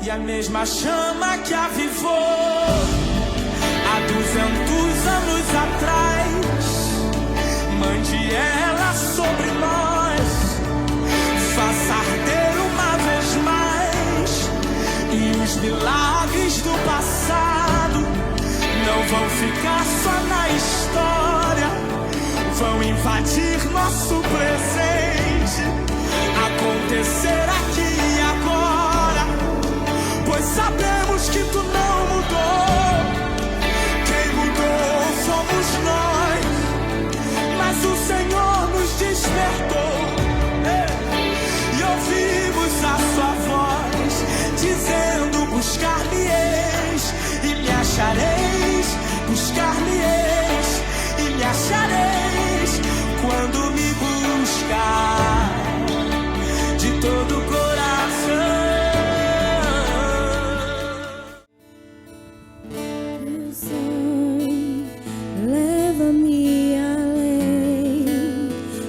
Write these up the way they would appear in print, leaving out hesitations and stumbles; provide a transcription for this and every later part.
E a mesma chama que avivou há 200 anos atrás, mande ela sobre nós, faça arder uma vez mais. E os milagres do passado não vão ficar só na história, vão invadir nosso presente, acontecer aqui e agora, pois sabemos que tu não mudou. Quem mudou somos nós, mas o Senhor nos despertou, e ouvimos a sua voz dizendo: buscar-me-eis e me achareis, buscar-me-eis e me achareis, quando me buscar de todo o coração. Leva-me além,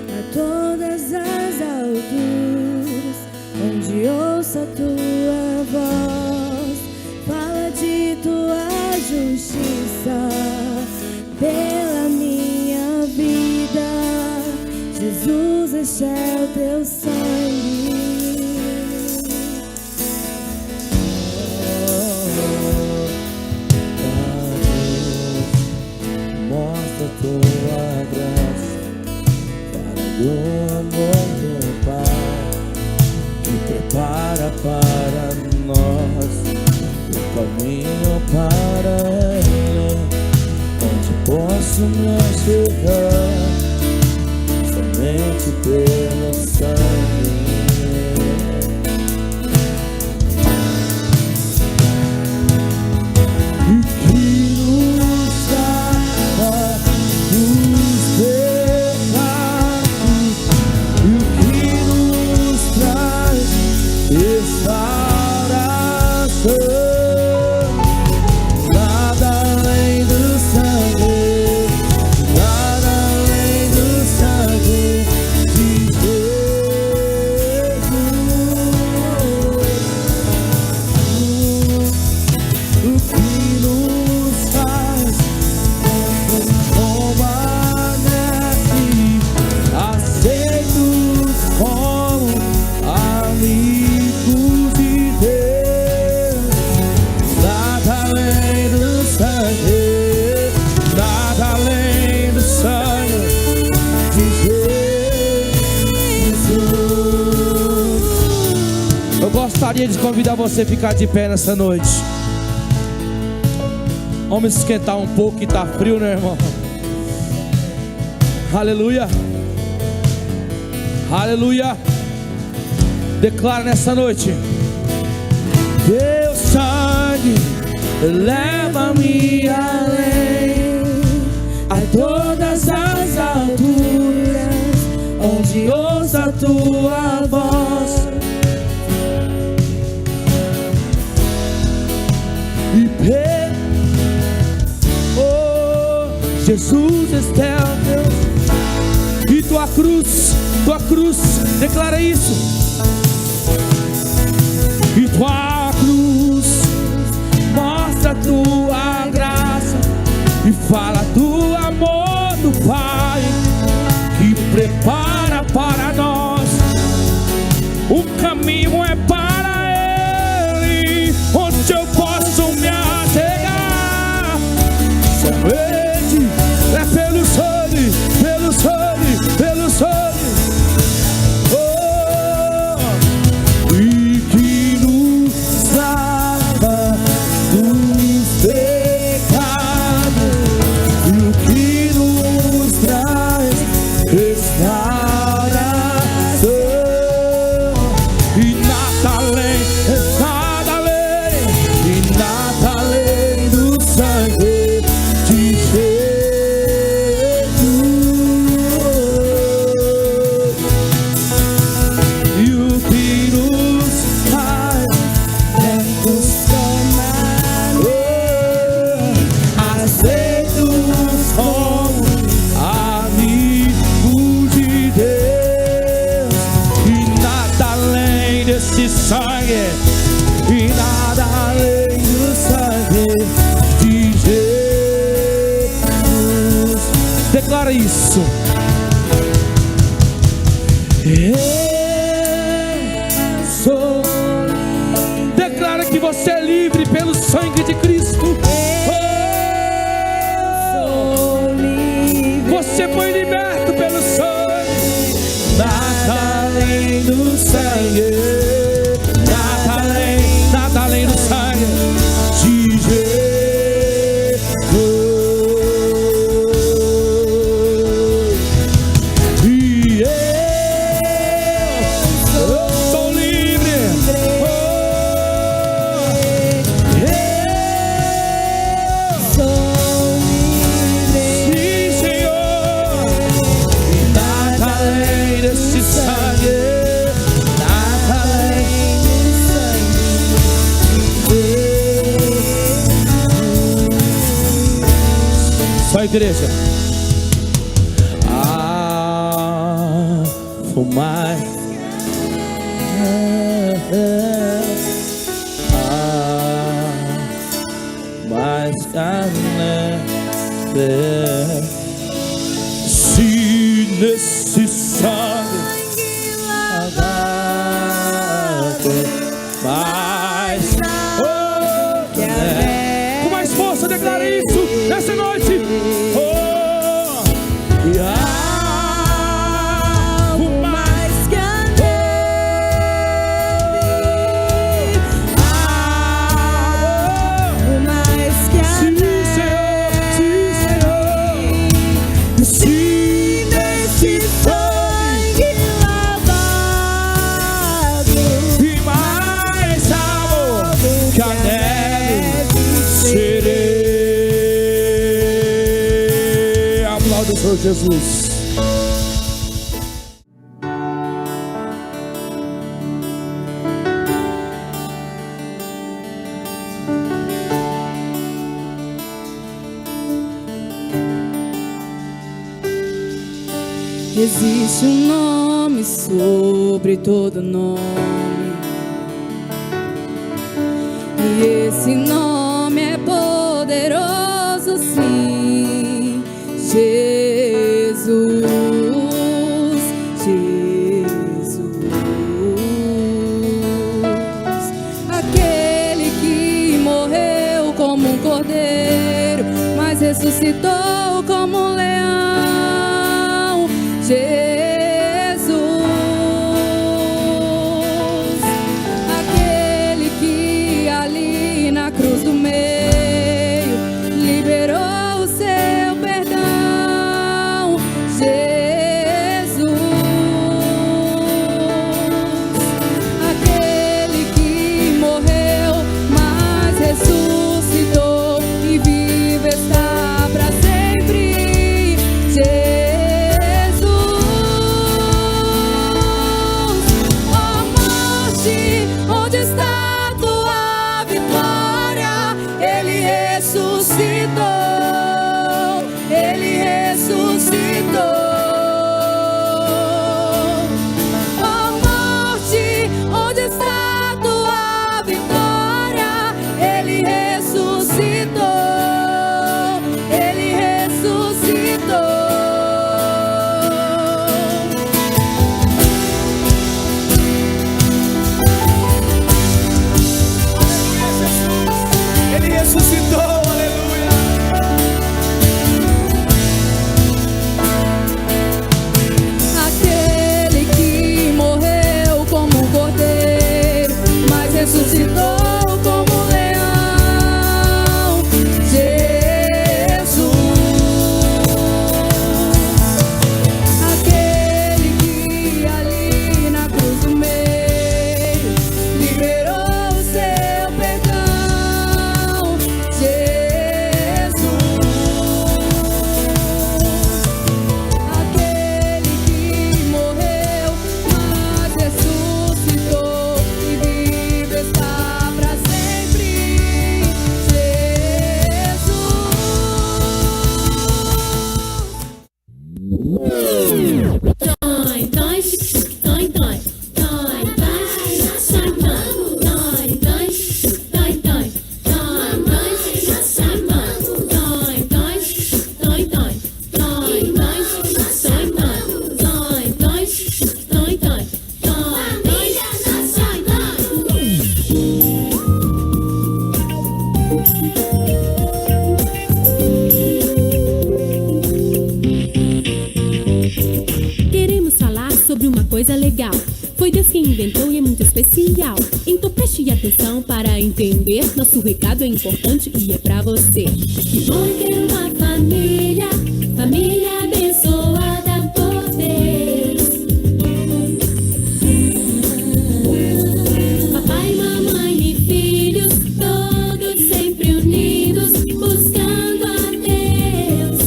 a todas as alturas, onde ouça tua voz, fala de tua justiça pela minha vida. Jesus, este é o teu sangue. Mostra tua graça, para do amor do Pai, que prepara para nós o caminho para Ele, onde posso me chegar somente pelo sangue. Gostaria de convidar você a ficar de pé nessa noite. Vamos esquentar um pouco que tá frio, né, irmão? Aleluia. Aleluia. Declara nessa noite: teu sangue leva-me além, a todas as alturas, onde ouça a tua voz, oh, Jesus, este é o Deus. E tua cruz, declara isso. E tua cruz mostra a tua graça e fala do amor do Pai, que prepara para nós o caminho é para Ele, onde eu posso me achegar somente é pelo sangue, pelo sangue, pelo sangue. Oh, e que nos lava dos pecados, e o que nos traz restauração, e na que você é livre pelo sangue de Cristo. Você foi liberto pelo sangue. Nada além do sangue. Nada além do sangue de Jesus. E eu sou livre. Sim, Senhor. E nada além desse sangue. Nada além do sangue. Só a igreja. Fumar. Mais carne. Se nesse sangue mais com mais força declare isso nessa noite. Senhor Jesus. Existe um nome sobre todo nome, e esse nome é poderoso, sim. Jesus, aquele que morreu como um cordeiro, mas ressuscitou como um leão. Jesus, aquele que ali na cruz do meio liberou o seu perdão. Jesus, aquele que morreu, mas ressuscitou e vive está para sempre. Jesus, ó morte, onde está tua vitória? Ele ressuscitou, ele ressuscitou. Ó morte, onde está tua vitória? Ele ressuscitou, ele ressuscitou. Ele ressuscitou, aleluia. Aquele que morreu como um cordeiro, mas ressuscitou como um leão. Jesus, aquele que ali na cruz do meio liberou o seu perdão. Jesus. atenção para entender. Nosso recado é importante e é pra você. Que bom ter uma família, família abençoada por Deus. Papai, mamãe e filhos, todos sempre unidos, buscando a Deus.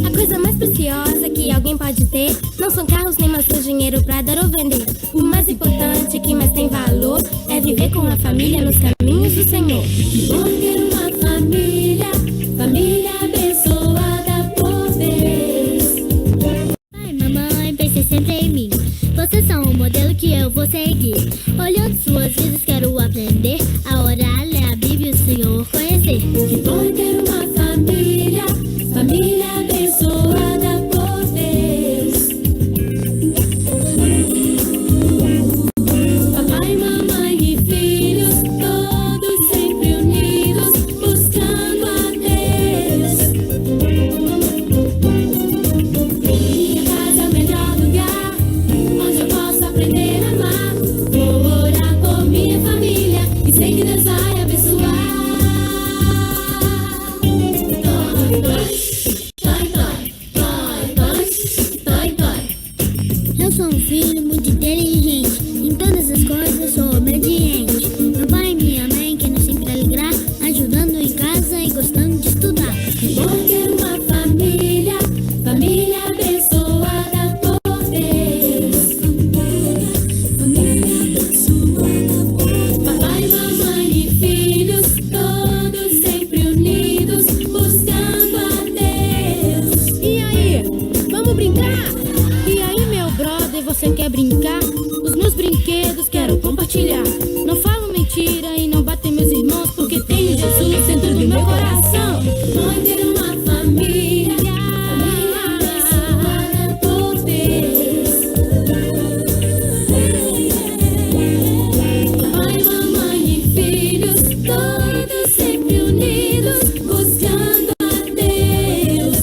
A coisa mais preciosa que alguém pode ter não são carros nem maçãs, dinheiro pra dar ou vender. O mais importante, que mais tem valor, é viver com a família nos caminhos do Senhor. Que bom ter uma família, família abençoada por Deus. Pai, mamãe, pense sempre em mim. Vocês são o modelo que eu vou seguir. Olhando suas vidas, quero aprender a orar, ler a Bíblia e o Senhor conhecer. Que bom ter uma família, família abençoada por Deus. Papai, mamãe e filhos, todos sempre unidos, buscando a Deus. Minha casa é o melhor lugar, onde eu posso aprender a amar. Vou orar por minha família e sei que Deus vai abençoar. Dói, dói, dói, dói, dói, dói, dói. Eu sou um filho muito inteligente, em todas as coisas sou obediente. Meu pai e minha mãe querem sempre alegrar, ajudando em casa e gostando de estudar. Que bom ter uma família, família abençoada por Deus. Família abençoada por Deus. Papai, mamãe e filhos, todos sempre unidos, buscando a Deus. E aí, vamos brincar? E aí, meu brother, você quer brincar? Os meus brinquedos quero compartilhar. Não falo mentira e não batem meus irmãos, porque tenho Jesus dentro do meu coração. Bom ter uma família, família abençoada por Deus. Papai, mamãe e filhos, todos sempre unidos, buscando a Deus.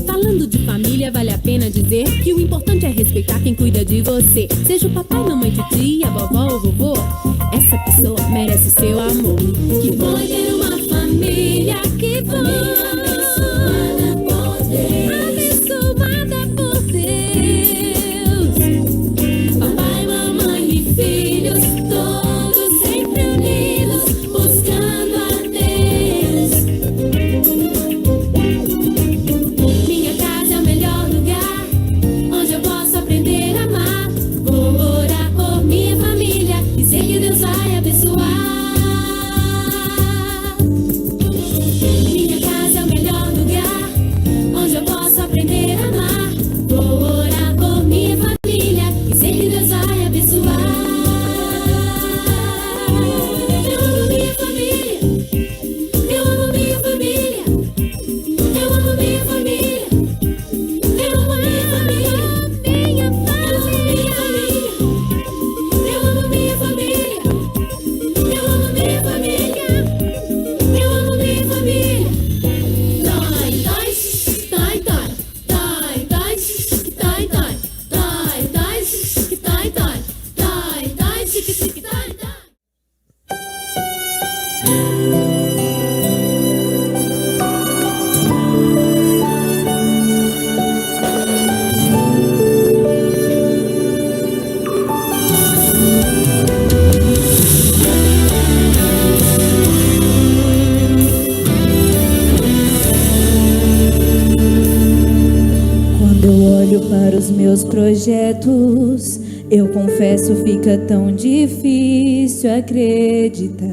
Falando de família, vale a pena dizer que o importante é respeitar quem cuida de você. Seja o papai, mamãe, titia, vovó ou vovô, essa pessoa merece seu amor. Que bom ter uma família, que bom. Abençoada por Deus. Abençoada por Deus. Papai, mamãe e filhos, todos sempre unidos, buscando a Deus. Minha casa é o melhor lugar, onde eu posso aprender a amar. Vou orar por minha família e sei que Deus vai abençoar. Minha casa é o melhor lugar, onde eu posso aprender a amar. Vou orar por minha família e sei que Deus vai abençoar. Eu amo minha família, eu amo minha família, eu amo minha família, eu amo minha família, minha família, eu amo minha família, eu amo minha família, eu amo minha família. Dói, dói, dói, dói, dói, dói, dói, dói, dói, dói, dói, dói, dói, chique, chique, dói, dói. Quando eu olho para os meus projetos, eu confesso, fica tão difícil acreditar.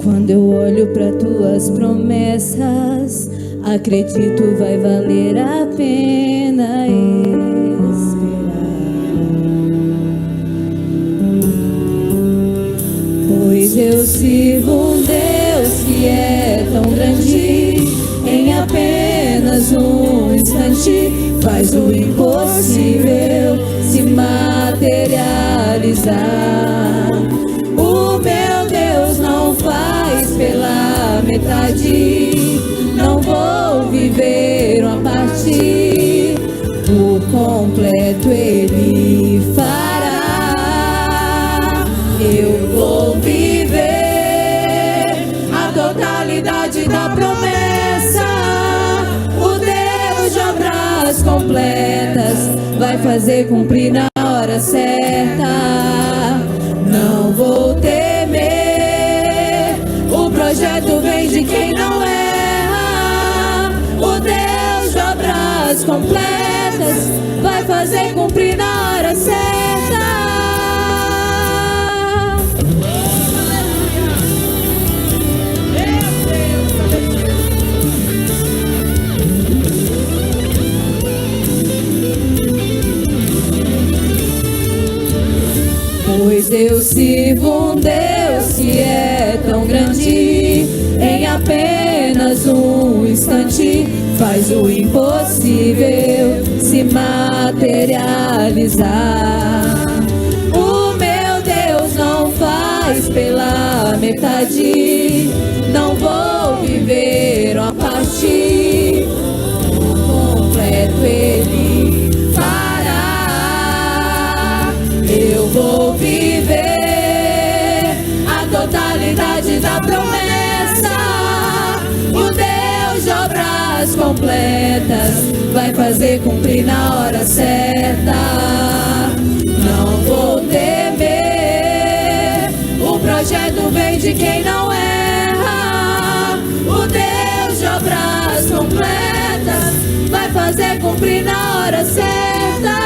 Quando eu olho para tuas promessas, acredito vai valer a pena esperar. Pois eu sirvo um Deus que é tão grande, em apenas um instante faz o impossível se materializar. O meu Deus não faz pela metade, não vou ouvir vai fazer cumprir na hora certa. Não vou temer, o projeto vem de quem não erra. O Deus de obras completas vai fazer cumprir na hora certa. Pois eu sirvo um Deus que é tão grande, em apenas um instante faz o impossível se materializar. O meu Deus não faz pela metade, não vou viver uma parte, o completo Ele fará. Eu vou viver a totalidade da promessa. O Deus de obras completas vai fazer cumprir na hora certa. Não vou temer, o projeto vem de quem não erra. O Deus de obras completas vai fazer cumprir na hora certa.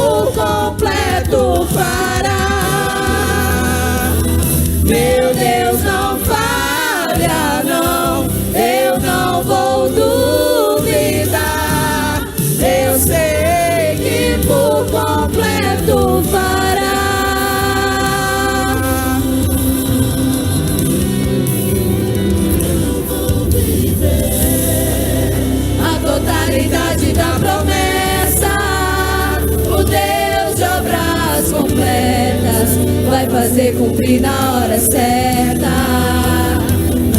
Por completo fará. Meu Deus não falha, não, eu não vou duvidar. Eu sei que por completo fará. A totalidade da promessa. Vai fazer cumprir na hora certa.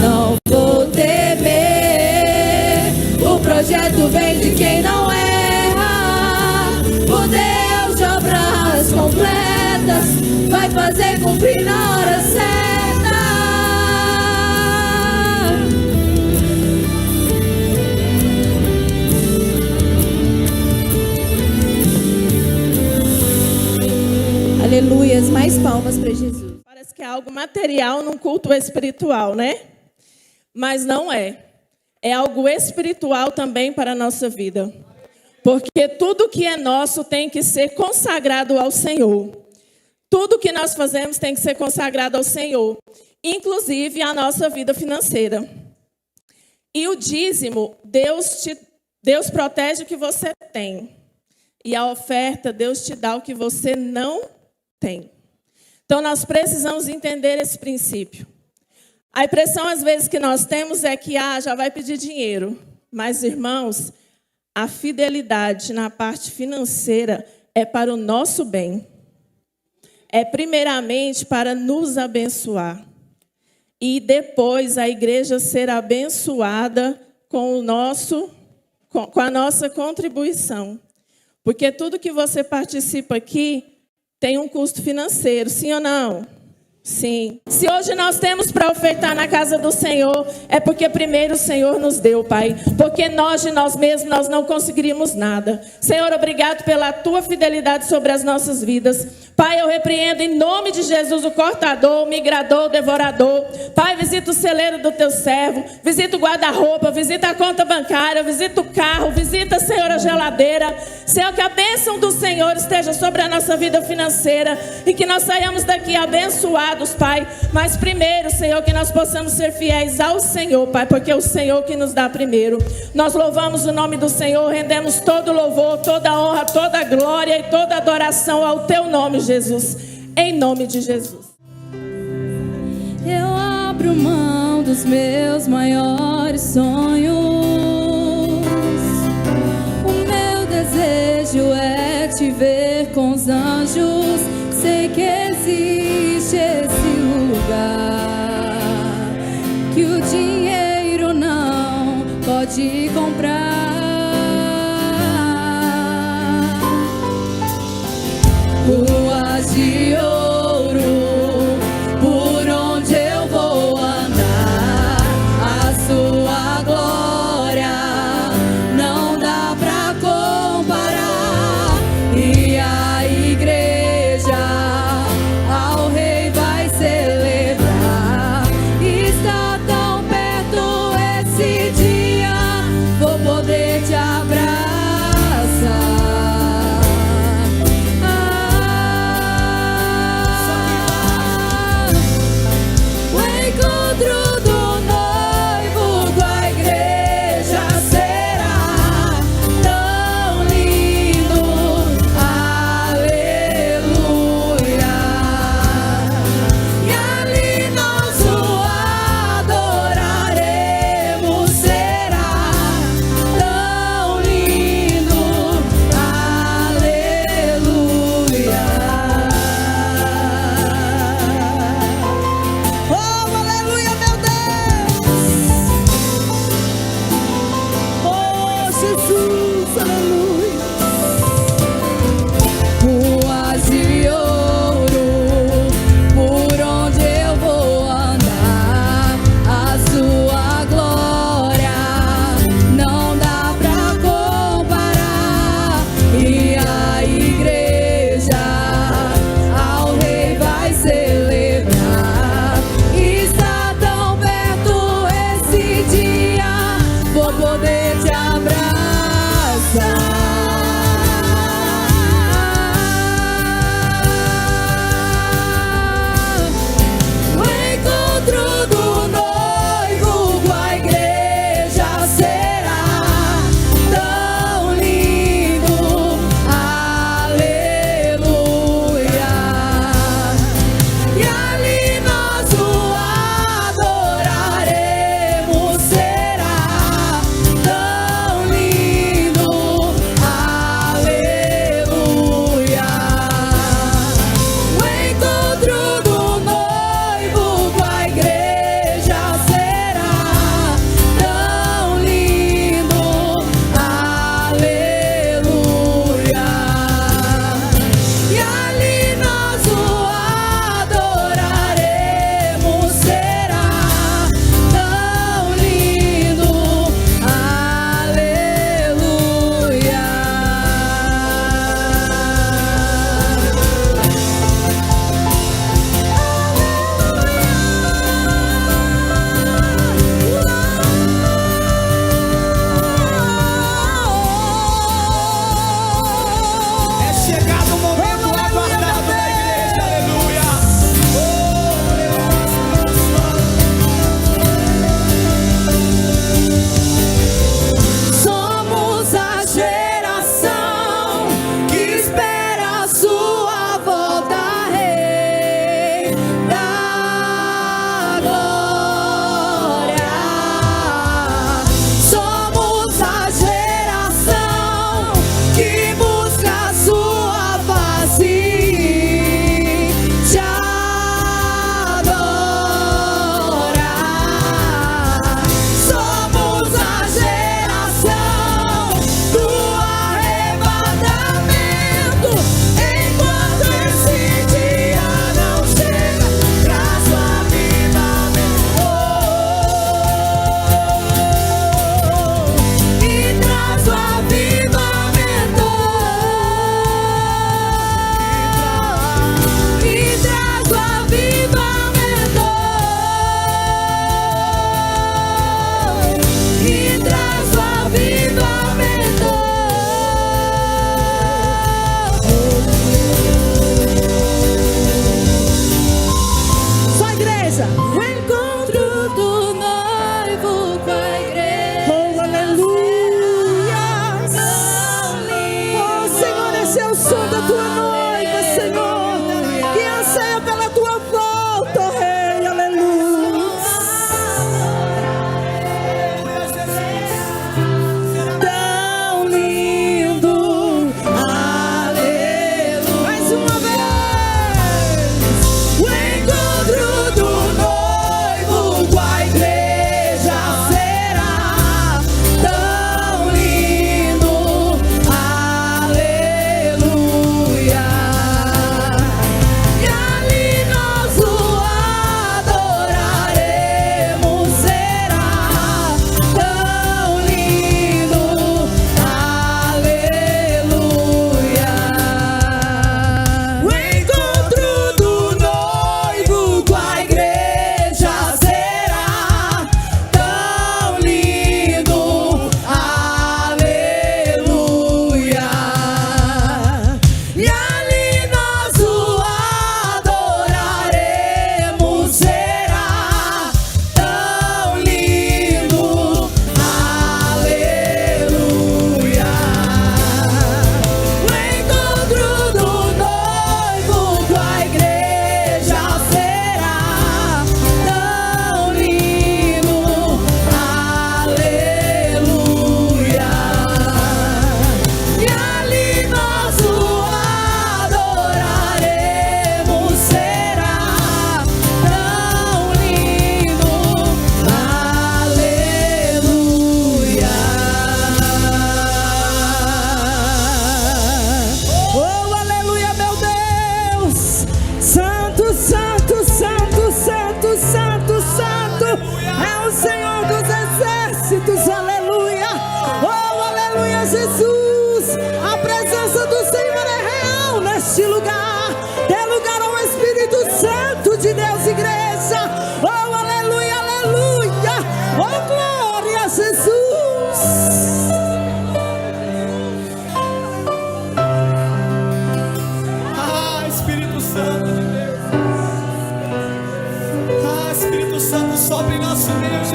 Não vou temer, o projeto vem de quem não erra. O Deus de obras completas vai fazer cumprir na hora certa. Aleluias, mais palmas para Jesus. Parece que é algo material num culto espiritual, né? Mas não é. É algo espiritual também para a nossa vida. Porque tudo que é nosso tem que ser consagrado ao Senhor. Tudo que nós fazemos tem que ser consagrado ao Senhor. Inclusive a nossa vida financeira. E o dízimo, Deus protege o que você tem. E a oferta, Deus te dá o que você não tem. Então, nós precisamos entender esse princípio. A impressão, às vezes, que nós temos é que, já vai pedir dinheiro. Mas, irmãos, a fidelidade na parte financeira é para o nosso bem. É, primeiramente, para nos abençoar. E depois, a igreja ser abençoada com a nossa contribuição. Porque tudo que você participa aqui tem um custo financeiro, sim ou não? Sim. Se hoje nós temos para ofertar na casa do Senhor, é porque primeiro o Senhor nos deu, Pai. Porque nós de nós mesmos, nós não conseguiríamos nada. Senhor, obrigado pela Tua fidelidade sobre as nossas vidas. Pai, eu repreendo em nome de Jesus o cortador, o migrador, o devorador. Pai, visita o celeiro do Teu servo. Visita o guarda-roupa, visita a conta bancária, visita o carro, visita, Senhor, a geladeira. Senhor, que a bênção do Senhor esteja sobre a nossa vida financeira e que nós saiamos daqui abençoados, Pai. Mas primeiro, Senhor, que nós possamos ser fiéis ao Senhor, Pai, porque é o Senhor que nos dá primeiro. Nós louvamos o nome do Senhor, rendemos todo louvor, toda honra, toda glória e toda adoração ao Teu nome, Jesus. Em nome de Jesus. abro mão dos meus maiores sonhos. O meu desejo é te ver com os anjos. Sei que existe esse lugar que o dinheiro não pode comprar. Ruas de ouro, por onde eu vou andar, a sua glória não dá pra comparar. E a igreja ao rei vai celebrar. Está tão perto esse dia, vou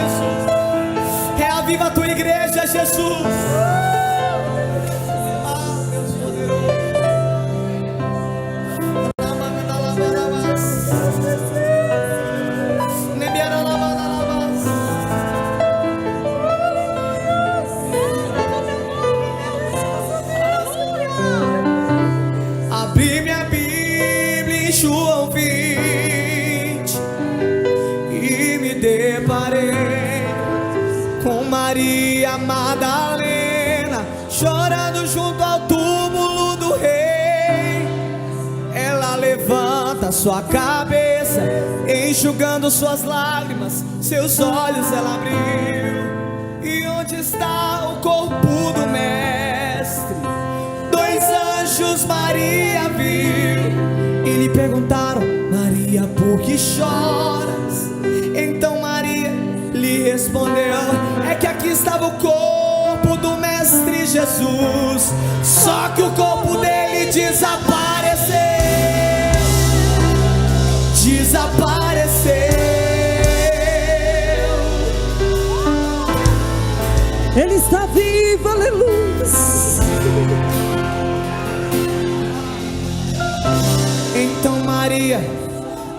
Jesus. Reaviva a tua igreja, Jesus. Ah, Deus poderoso. Abri minha Bíblia em João 20 e me deparei com Maria Madalena chorando junto ao túmulo do rei. Ela levanta sua cabeça, enxugando suas lágrimas, seus olhos ela abriu. E onde está o corpo do mestre? 2 anjos Maria viu e lhe perguntaram: Maria, por que choras? Então Maria lhe respondeu: é que aqui estava o corpo do mestre Jesus, só que o corpo dele desapareceu. Ele está vivo, aleluia. Então Maria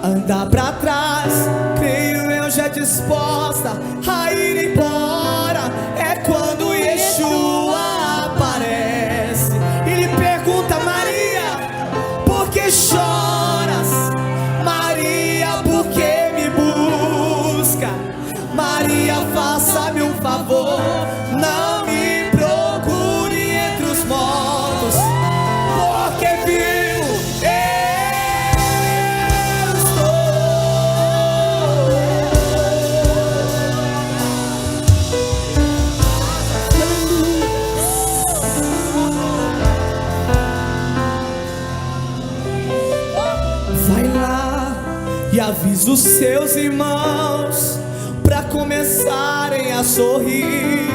anda pra trás, creio eu já disposta a ir embora. É quando Yeshua aparece e lhe pergunta: Maria, por que choras? Maria, por que me busca? Maria, faça-me um favor, não me procure entre os mortos, porque vivo eu estou. Vai lá e avisa os seus irmãos pra começarem a sorrir.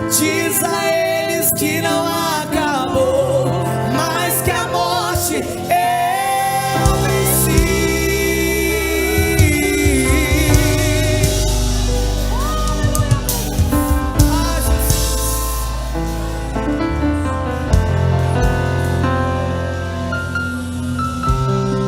Diz a eles que não acabou, mas que a morte eu venci. Ah, Jesus.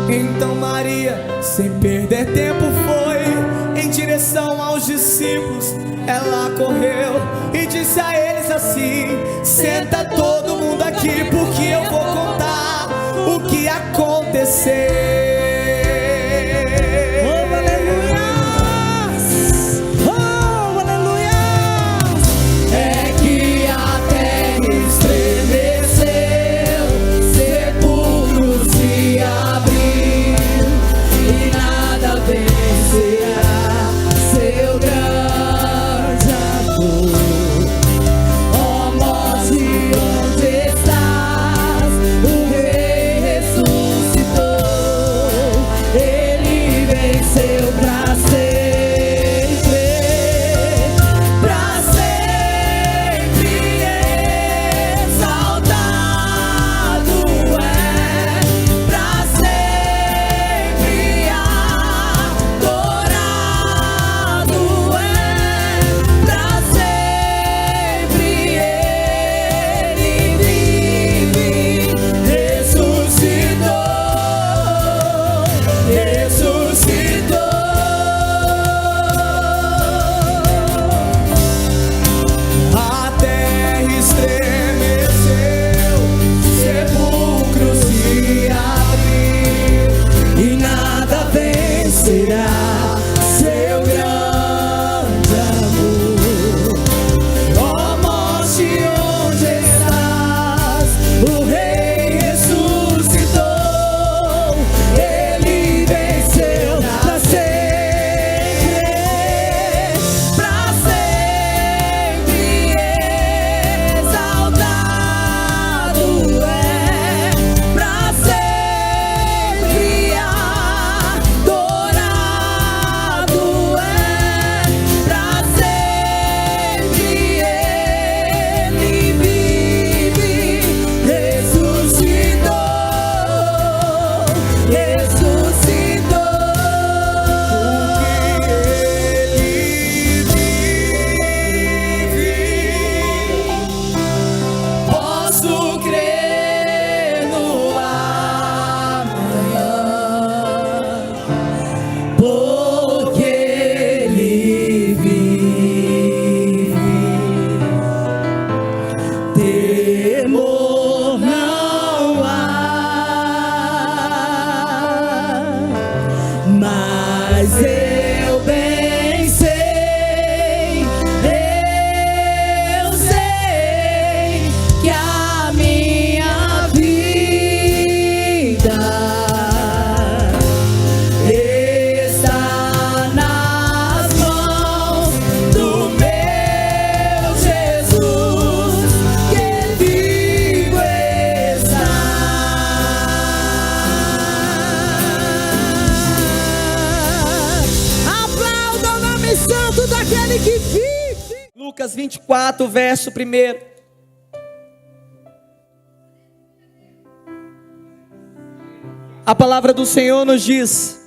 Então Maria, sem perder tempo, foi em direção aos discípulos. Ela correu e disse a eles assim: senta todo mundo aqui, porque eu vou contar o que aconteceu. Oh, aleluia! Oh, aleluia! É que a terra estremeceu, sepulcros se abriu e nada vencerá seu grande amor. Ó morte, onde estás? O Rei ressuscitou. Mas eu bem sei, eu sei que a minha vida está nas mãos do meu Jesus, que vivo está. Aplauda o nome santo daquele que vive. Lucas 24, verso 1. A palavra do Senhor nos diz: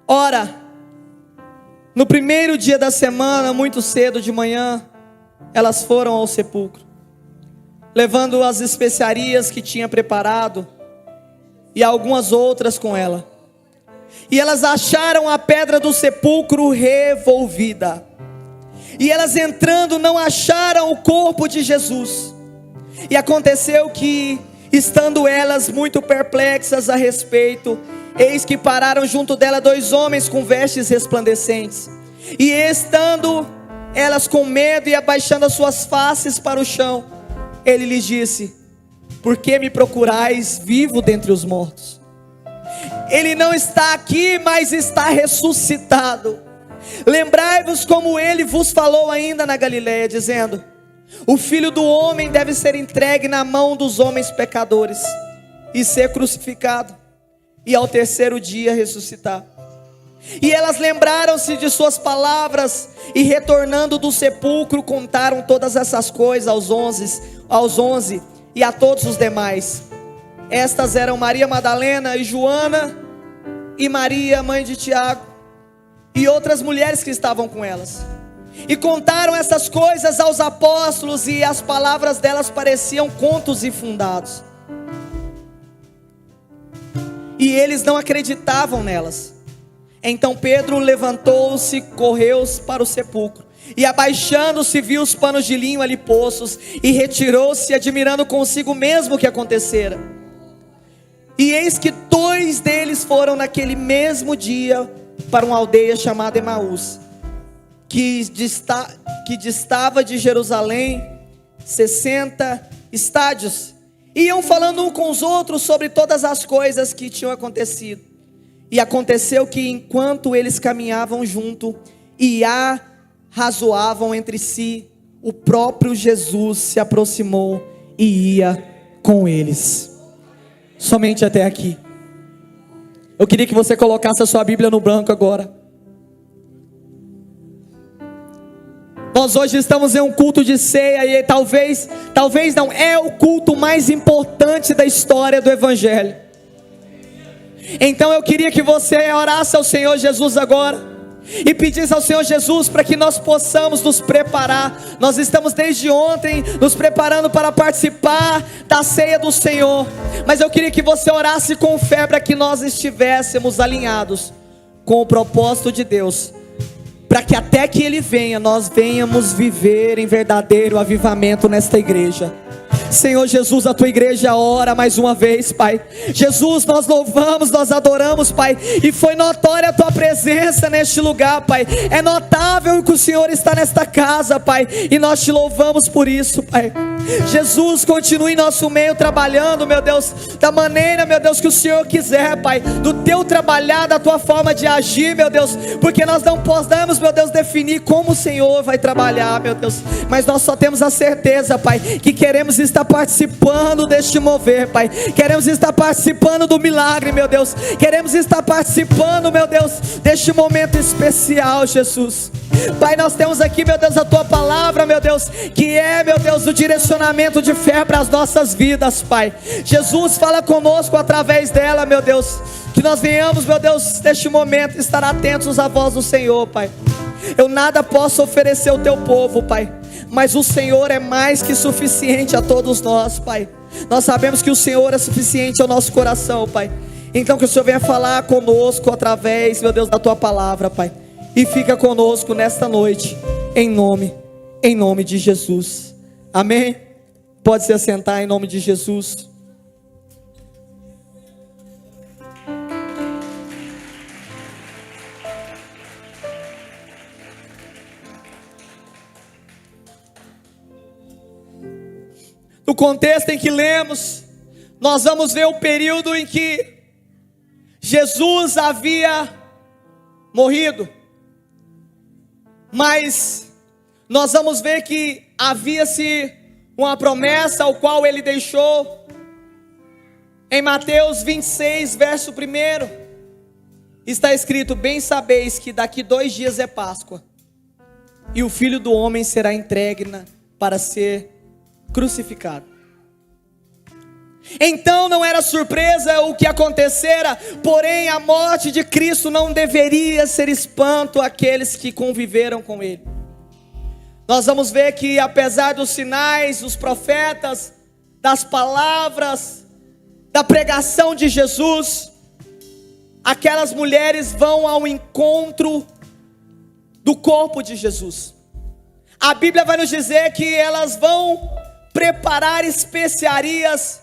ora, no primeiro dia da semana, muito cedo de manhã, elas foram ao sepulcro, levando as especiarias que tinha preparado e algumas outras com ela. E elas acharam a pedra do sepulcro revolvida. E elas entrando não acharam o corpo de Jesus. E aconteceu que, estando elas muito perplexas a respeito, eis que pararam junto dela 2 homens com vestes resplandecentes. E estando elas com medo e abaixando as suas faces para o chão, ele lhes disse: por que me procurais vivo dentre os mortos? Ele não está aqui, mas está ressuscitado. Lembrai-vos como ele vos falou ainda na Galileia, dizendo: o Filho do Homem deve ser entregue na mão dos homens pecadores e ser crucificado, e ao terceiro dia ressuscitar. E elas lembraram-se de suas palavras, e retornando do sepulcro, contaram todas essas coisas aos 11 e a todos os demais. Estas eram Maria Madalena e Joana, e Maria, mãe de Tiago, e outras mulheres que estavam com elas. E contaram essas coisas aos apóstolos, e as palavras delas pareciam contos infundados. E eles não acreditavam nelas. Então Pedro levantou-se, correu para o sepulcro, e abaixando-se viu os panos de linho ali postos, e retirou-se, admirando consigo mesmo o que acontecera. E eis que 2 deles foram naquele mesmo dia para uma aldeia chamada Emaús, que distava de Jerusalém 60 estádios. Iam falando um com os outros sobre todas as coisas que tinham acontecido. E aconteceu que enquanto eles caminhavam junto e arrazoavam entre si, o próprio Jesus se aproximou e ia com eles. Somente até aqui. Eu queria que você colocasse a sua Bíblia no branco agora. Nós hoje estamos em um culto de ceia, e talvez não, é o culto mais importante da história do Evangelho. Então eu queria que você orasse ao Senhor Jesus agora, e pedisse ao Senhor Jesus para que nós possamos nos preparar. Nós estamos desde ontem nos preparando para participar da ceia do Senhor, mas eu queria que você orasse com fé para que nós estivéssemos alinhados com o propósito de Deus, para que até que Ele venha, nós venhamos viver em verdadeiro avivamento nesta igreja. Senhor Jesus, a tua igreja ora mais uma vez, Pai. Jesus, nós louvamos, nós adoramos, Pai, e foi notória a tua presença neste lugar, Pai. É notável que o Senhor está nesta casa, Pai, e nós te louvamos por isso, Pai. Jesus, continue em nosso meio trabalhando, meu Deus, da maneira, meu Deus, que o Senhor quiser, Pai, do teu trabalhar, da tua forma de agir, meu Deus, porque nós não podemos, meu Deus, definir como o Senhor vai trabalhar, meu Deus, mas nós só temos a certeza, Pai, que queremos estar participando deste mover, Pai. Queremos estar participando do milagre, meu Deus. Queremos estar participando, meu Deus, deste momento especial, Jesus. Pai, nós temos aqui, meu Deus, a tua palavra, meu Deus, que é, meu Deus, o direcionamento de fé para as nossas vidas, Pai. Jesus, fala conosco através dela, meu Deus, que nós venhamos, meu Deus, neste momento estar atentos à voz do Senhor, Pai. Eu nada posso oferecer ao teu povo, Pai, mas o Senhor é mais que suficiente a todos nós, Pai. Nós sabemos que o Senhor é suficiente ao nosso coração, Pai. Então que o Senhor venha falar conosco através, meu Deus, da tua palavra, Pai. E fica conosco nesta noite, em nome de Jesus. Amém? Pode se assentar em nome de Jesus. contexto em que lemos, nós vamos ver o período em que Jesus havia morrido, mas nós vamos ver que havia-se uma promessa ao qual ele deixou em Mateus 26, verso 1, está escrito: bem sabeis que daqui 2 dias é Páscoa, e o Filho do Homem será entregue para ser crucificado. Então não era surpresa o que acontecera, porém a morte de Cristo não deveria ser espanto àqueles que conviveram com ele. Nós vamos ver que apesar dos sinais, dos profetas, das palavras, da pregação de Jesus, aquelas mulheres vão ao encontro do corpo de Jesus. A Bíblia vai nos dizer que elas vão preparar especiarias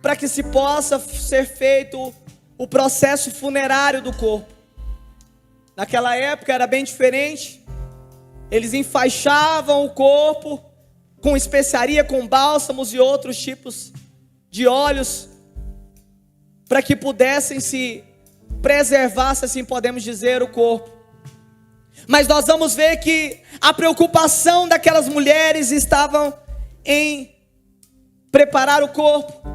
para que se possa ser feito o processo funerário do corpo. Naquela época era bem diferente. Eles enfaixavam o corpo com especiaria, com bálsamos e outros tipos de óleos, para que pudessem se preservar, se assim podemos dizer, o corpo. Mas nós vamos ver que a preocupação daquelas mulheres estava em preparar o corpo.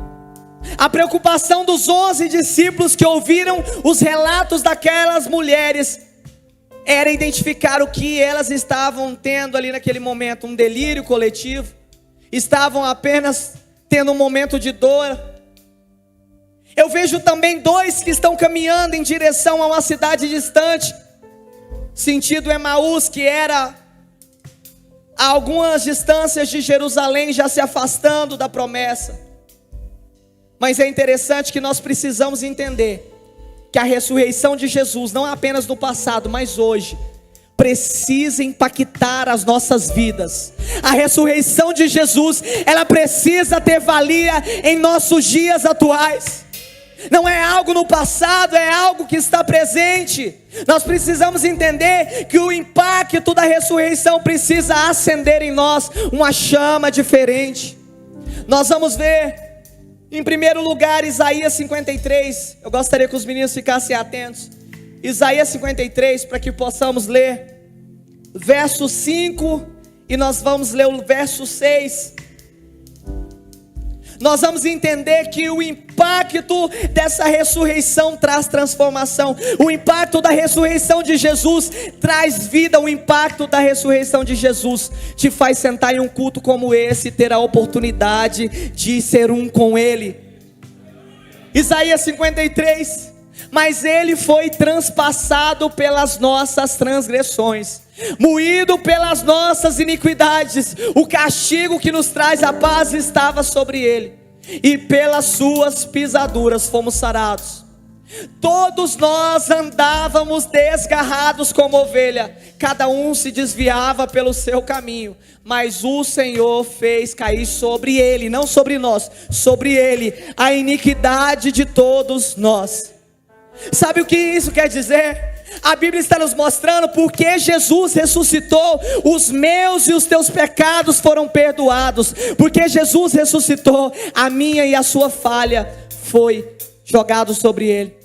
A preocupação dos 11 discípulos que ouviram os relatos daquelas mulheres era identificar o que elas estavam tendo ali naquele momento, um delírio coletivo, estavam apenas tendo um momento de dor. Eu vejo também 2 que estão caminhando em direção a uma cidade distante, sentido Emaús, que era a algumas distâncias de Jerusalém, já se afastando da promessa. Mas é interessante que nós precisamos entender que a ressurreição de Jesus, não apenas no passado, mas hoje, precisa impactar as nossas vidas. A ressurreição de Jesus, ela precisa ter valia em nossos dias atuais. Não é algo no passado, é algo que está presente. Nós precisamos entender que o impacto da ressurreição precisa acender em nós uma chama diferente. Nós vamos ver, em primeiro lugar, Isaías 53. Eu gostaria que os meninos ficassem atentos. Isaías 53, para que possamos ler verso 5 e nós vamos ler o verso 6. Nós vamos entender que o impacto dessa ressurreição traz transformação. O impacto da ressurreição de Jesus traz vida. O impacto da ressurreição de Jesus te faz sentar em um culto como esse e ter a oportunidade de ser um com Ele. Isaías 53. Mas Ele foi transpassado pelas nossas transgressões, moído pelas nossas iniquidades. O castigo que nos traz a paz estava sobre Ele, e pelas suas pisaduras fomos sarados. Todos nós andávamos desgarrados como ovelha, cada um se desviava pelo seu caminho, mas o Senhor fez cair sobre Ele, não sobre nós, sobre Ele, a iniquidade de todos nós. Sabe o que isso quer dizer? A Bíblia está nos mostrando porque Jesus ressuscitou, os meus e os teus pecados foram perdoados. Porque Jesus ressuscitou, a minha e a sua falha foi jogado sobre Ele.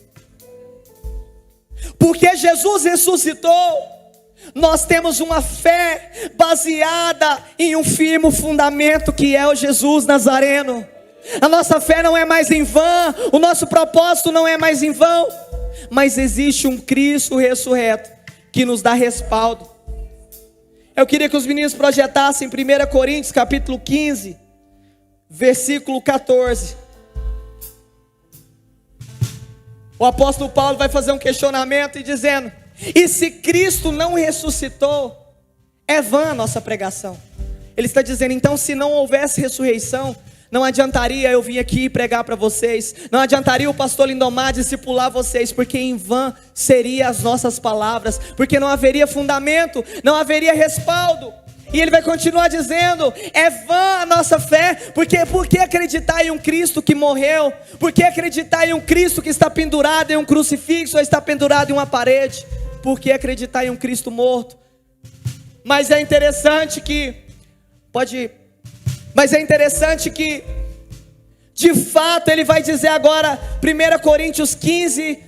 Porque Jesus ressuscitou, nós temos uma fé baseada em um firme fundamento que é o Jesus Nazareno. A nossa fé não é mais em vão, o nosso propósito não é mais em vão, mas existe um Cristo ressurreto que nos dá respaldo. Eu queria que os meninos projetassem 1 Coríntios capítulo 15, versículo 14. O apóstolo Paulo vai fazer um questionamento e dizendo: e se Cristo não ressuscitou, é vã a nossa pregação. Ele está dizendo, então, se não houvesse ressurreição, não adiantaria eu vir aqui pregar para vocês, não adiantaria o pastor Lindomar discipular vocês, porque em vão seriam as nossas palavras, porque não haveria fundamento, não haveria respaldo. E ele vai continuar dizendo, é vã a nossa fé, porque por que acreditar em um Cristo que morreu? Por que acreditar em um Cristo que está pendurado em um crucifixo ou está pendurado em uma parede? Por que acreditar em um Cristo morto? Mas é interessante que, pode Mas é interessante que, de fato, ele vai dizer agora, 1 Coríntios 15,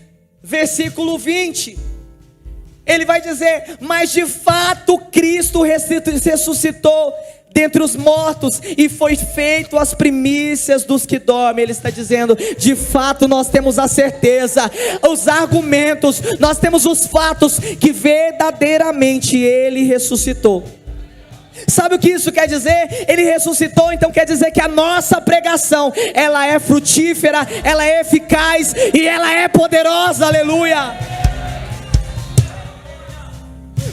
versículo 20. Ele vai dizer: mas de fato Cristo ressuscitou dentre os mortos e foi feito as primícias dos que dormem. Ele está dizendo: de fato nós temos a certeza, os argumentos, nós temos os fatos que verdadeiramente Ele ressuscitou. Sabe o que isso quer dizer? Ele ressuscitou, então quer dizer que a nossa pregação, ela é frutífera, ela é eficaz e ela é poderosa, aleluia.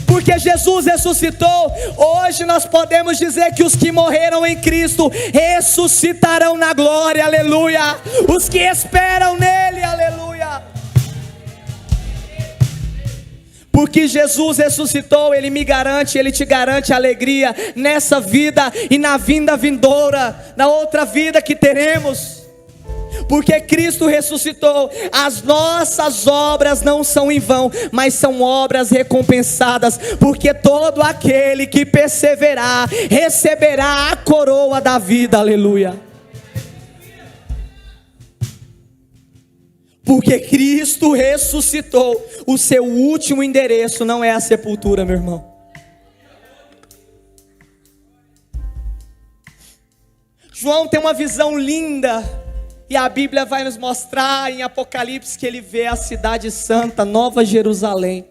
Porque Jesus ressuscitou, hoje nós podemos dizer que os que morreram em Cristo ressuscitarão na glória, aleluia. Os que esperam nele, aleluia. Porque Jesus ressuscitou, Ele me garante, Ele te garante alegria nessa vida e na vinda vindoura, na outra vida que teremos. Porque Cristo ressuscitou, as nossas obras não são em vão, mas são obras recompensadas. Porque todo aquele que perseverar, receberá a coroa da vida, aleluia. Porque Cristo ressuscitou, o seu último endereço não é a sepultura, meu irmão. João tem uma visão linda, e a Bíblia vai nos mostrar em Apocalipse que ele vê a cidade santa, Nova Jerusalém.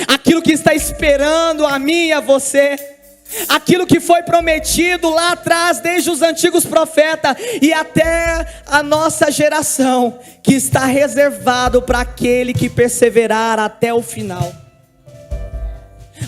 Aquilo que está esperando a mim e a você. Aquilo que foi prometido lá atrás, desde os antigos profetas e até a nossa geração, que está reservado para aquele que perseverar até o final.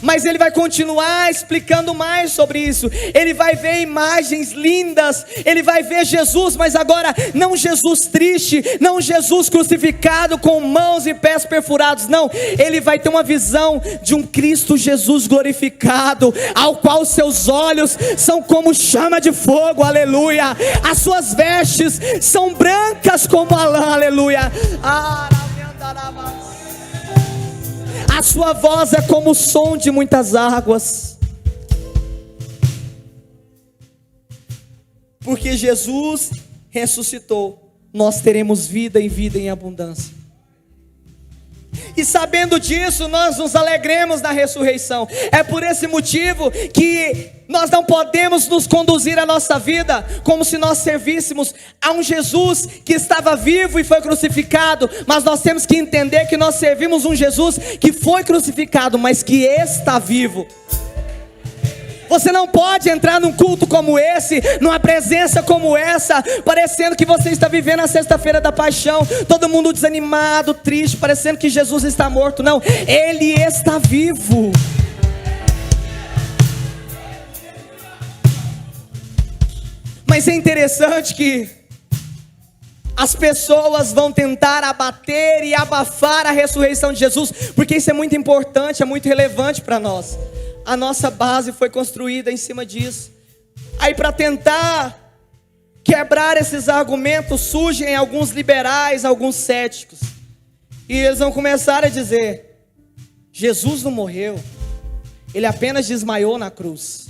Mas ele vai continuar explicando mais sobre isso. Ele vai ver imagens lindas. Ele vai ver Jesus, mas agora não Jesus triste, não Jesus crucificado com mãos e pés perfurados, não. Ele vai ter uma visão de um Cristo Jesus glorificado, ao qual seus olhos são como chama de fogo, aleluia. As suas vestes são brancas como a lã, aleluia. A sua voz é como o som de muitas águas. Porque Jesus ressuscitou, nós teremos vida e vida em abundância. E sabendo disso, nós nos alegremos na ressurreição. É por esse motivo que nós não podemos nos conduzir a nossa vida como se nós servíssemos a um Jesus que estava vivo e foi crucificado. Mas nós temos que entender que nós servimos um Jesus que foi crucificado, mas que está vivo. Você não pode entrar num culto como esse, numa presença como essa, parecendo que você está vivendo a sexta-feira da paixão, todo mundo desanimado, triste, parecendo que Jesus está morto. Não, Ele está vivo. Mas é interessante que as pessoas vão tentar abater e abafar a ressurreição de Jesus, porque isso é muito importante, é muito relevante para nós. A nossa base foi construída em cima disso. Aí, para tentar quebrar esses argumentos, surgem alguns liberais, alguns céticos, e eles vão começar a dizer: Jesus não morreu, Ele apenas desmaiou na cruz.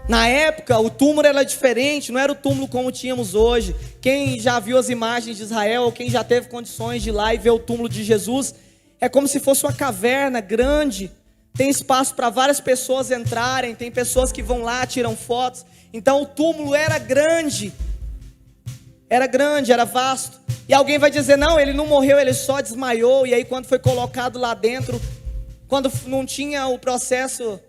Na época o túmulo era diferente, não era o túmulo como tínhamos hoje. Quem já viu as imagens de Israel, ou quem já teve condições de ir lá e ver o túmulo de Jesus, é como se fosse uma caverna grande. Tem espaço para várias pessoas entrarem, tem pessoas que vão lá, tiram fotos. Então o túmulo era grande, era vasto. E alguém vai dizer: não, ele não morreu, ele só desmaiou. E aí quando foi colocado lá dentro, quando não tinha o processo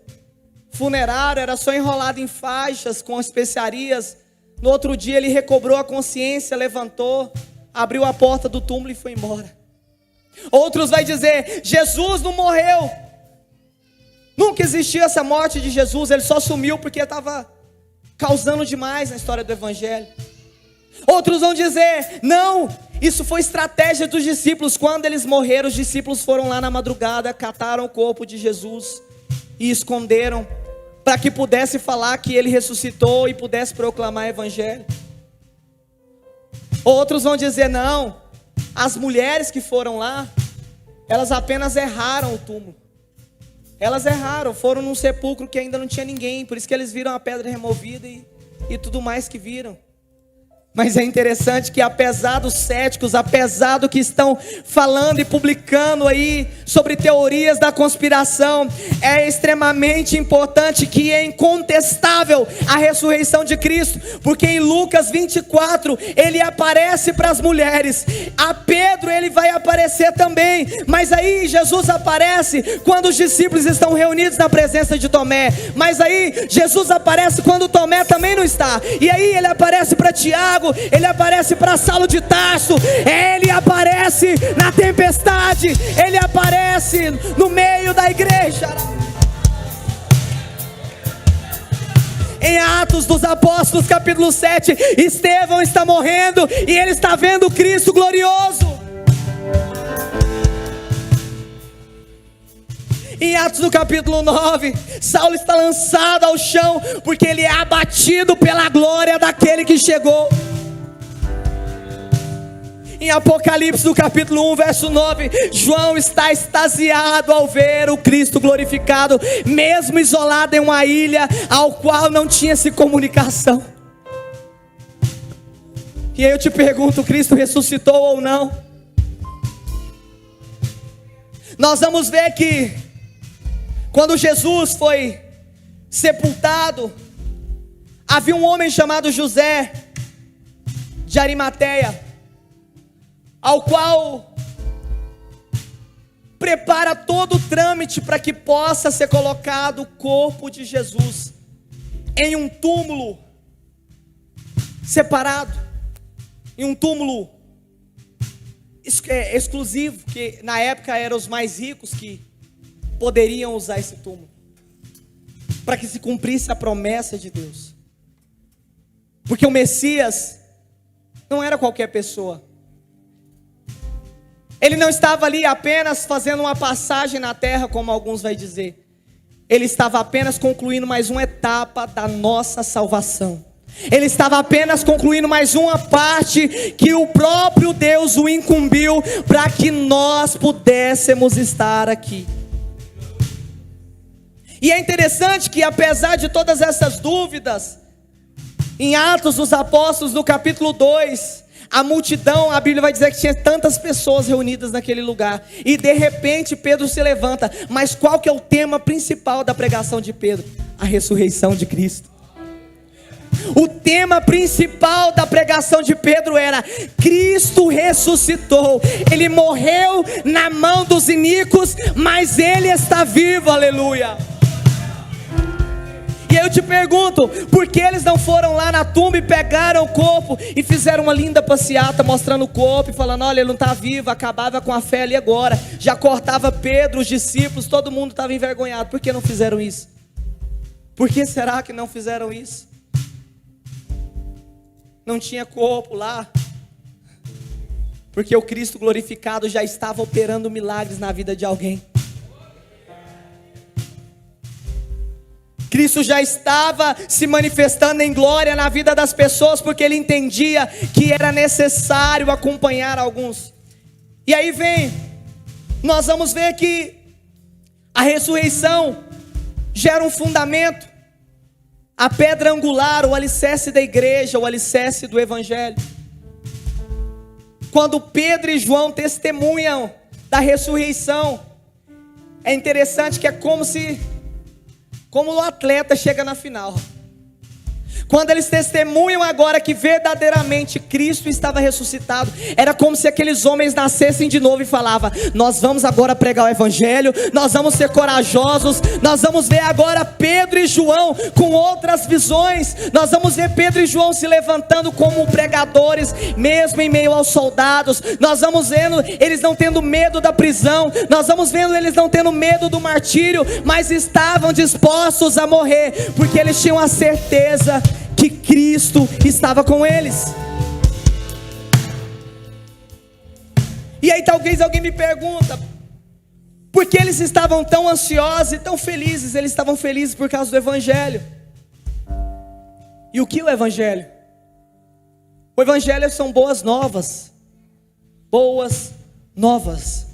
funerário, era só enrolado em faixas com especiarias. No outro dia ele recobrou a consciência, levantou, abriu a porta do túmulo e foi embora. Outros vai dizer: Jesus não morreu, nunca existiu essa morte de Jesus, ele só sumiu porque estava causando demais na história do evangelho. Outros vão dizer: não, isso foi estratégia dos discípulos. Quando eles morreram, os discípulos foram lá na madrugada, cataram o corpo de Jesus e esconderam, para que pudesse falar que ele ressuscitou e pudesse proclamar o evangelho. Outros vão dizer: não, as mulheres que foram lá, elas apenas erraram o túmulo. Elas erraram, foram num sepulcro que ainda não tinha ninguém, por isso que eles viram a pedra removida e e tudo mais que viram. Mas é interessante que apesar dos céticos, apesar do que estão falando e publicando aí sobre teorias da conspiração, é extremamente importante que é incontestável a ressurreição de Cristo, porque em Lucas 24 ele aparece para as mulheres, a Pedro ele vai aparecer também, mas aí Jesus aparece quando os discípulos estão reunidos na presença de Tomé, mas aí Jesus aparece quando Tomé também não está, e aí ele aparece para Tiago, ele aparece para Saulo de Tarso, ele aparece na tempestade, ele aparece no meio da igreja. Em Atos dos Apóstolos capítulo 7, Estevão está morrendo e ele está vendo Cristo glorioso. Em Atos do capítulo 9, Saulo está lançado ao chão porque ele é abatido pela glória daquele que chegou. Em Apocalipse do capítulo 1, verso 9, João está extasiado ao ver o Cristo glorificado, mesmo isolado em uma ilha ao qual não tinha-se comunicação. E aí eu te pergunto, Cristo ressuscitou ou não? Nós vamos ver que quando Jesus foi sepultado, havia um homem chamado José de Arimateia, ao qual prepara todo o trâmite para que possa ser colocado o corpo de Jesus em um túmulo separado, em um túmulo exclusivo, que na época eram os mais ricos que poderiam usar esse túmulo, para que se cumprisse a promessa de Deus, porque o Messias não era qualquer pessoa. Ele não estava ali apenas fazendo uma passagem na terra, como alguns vão dizer. Ele estava apenas concluindo mais uma etapa da nossa salvação. Ele estava apenas concluindo mais uma parte que o próprio Deus o incumbiu para que nós pudéssemos estar aqui. E é interessante que apesar de todas essas dúvidas, em Atos dos Apóstolos, no capítulo 2, a multidão, a Bíblia vai dizer que tinha tantas pessoas reunidas naquele lugar. E de repente Pedro se levanta. Mas qual que é o tema principal da pregação de Pedro? A ressurreição de Cristo. O tema principal da pregação de Pedro era: Cristo ressuscitou. Ele morreu na mão dos iníquos, mas Ele está vivo, aleluia. E eu te pergunto, por que eles não foram lá na tumba e pegaram o corpo e fizeram uma linda passeata mostrando o corpo e falando: olha, ele não está vivo, acabava com a fé ali agora, já cortava Pedro, os discípulos, todo mundo estava envergonhado. Por que não fizeram isso? Por que será que não fizeram isso? Não tinha corpo lá, porque o Cristo glorificado já estava operando milagres na vida de alguém. Cristo já estava se manifestando em glória na vida das pessoas, porque Ele entendia que era necessário acompanhar alguns. E aí nós vamos ver que a ressurreição gera um fundamento, a pedra angular, o alicerce da igreja, o alicerce do evangelho. Quando Pedro e João testemunham da ressurreição, é interessante que é como o atleta chega na final. Quando eles testemunham agora que verdadeiramente Cristo estava ressuscitado, era como se aqueles homens nascessem de novo e falavam: nós vamos agora pregar o evangelho, nós vamos ser corajosos, nós vamos ver agora Pedro e João com outras visões, nós vamos ver Pedro e João se levantando como pregadores, mesmo em meio aos soldados, nós vamos vendo eles não tendo medo da prisão, nós vamos vendo eles não tendo medo do martírio, mas estavam dispostos a morrer, porque eles tinham a certeza que Cristo estava com eles. E aí talvez alguém me pergunta: por que eles estavam tão ansiosos e tão felizes? Eles estavam felizes por causa do evangelho. E o que é o evangelho? O evangelho são boas novas. Boas novas.